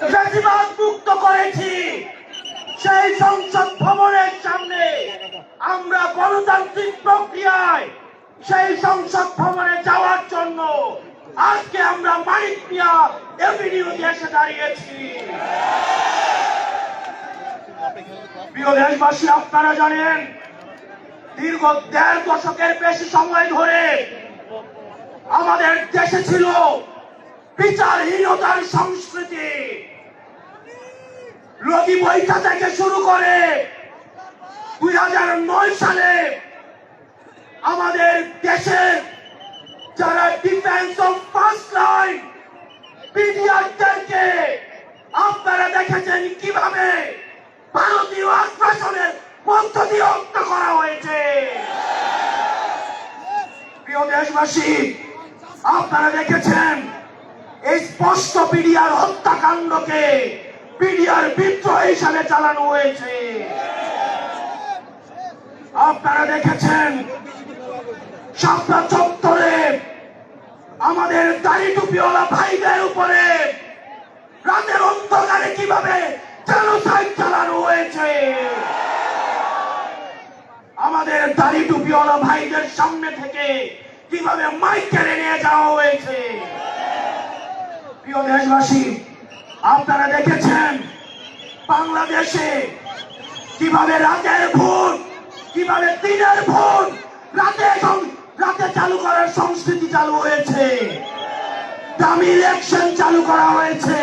বেশিরভাগ মুক্ত করেছি সেই সংসদ ভবনের সামনে আমরা গণতান্ত্রিক প্রক্রিয়ায় সেই সংসদ ভবনে যাওয়ার জন্য আজকে আমরা মানিক মিয়া এভিনিউতে এসে দাঁড়িয়েছি। প্রিয় দেশবাসী, আপনারা জানেন দীর্ঘ ১.৫ দশকের বেশি সময় ধরে আমাদের দেশে ছিল বিচারহীনতার সংস্কৃতি। লগি বৈঠা থেকে শুরু করে ২০০৯ সালে আমাদের দেশের যারা ডিফেন্স অফ ফার্স্ট লাইন পিডিআরদেরকে আপনারা দেখেছেন কিভাবে ভারতীয় আগ্রাসনের মধ্য দিয়ে হত্যা করা হয়েছে। প্রিয় দেশবাসী, আপনারা দেখেছেন এই স্পষ্ট পিডিআর হত্যাকাণ্ডকে পিডিআর বিদ্রোহ হিসাবে চালানো হয়েছে। আপনারা দেখেছেন শাপলা চত্বরে আমাদের দাড়ি টুপিওয়ালা ভাইদের উপরে রাতের অন্ধকারে কিভাবে জেনোসাইড চালানো হয়েছে। আমাদের দাড়ি টুপিওয়ালা ভাইদের সামনে থেকে কিভাবে মাইক কেড়ে নিয়ে যাওয়া হয়েছে। প্রিয় দেশবাসী, আপনারা দেখেছেন বাংলাদেশে কিভাবে রাতের ভোট, কিভাবে দিনের ভোট রাতে চালু করার সংস্কৃতি চালু হয়েছে, দামি ইলেকশন চালু করা হয়েছে।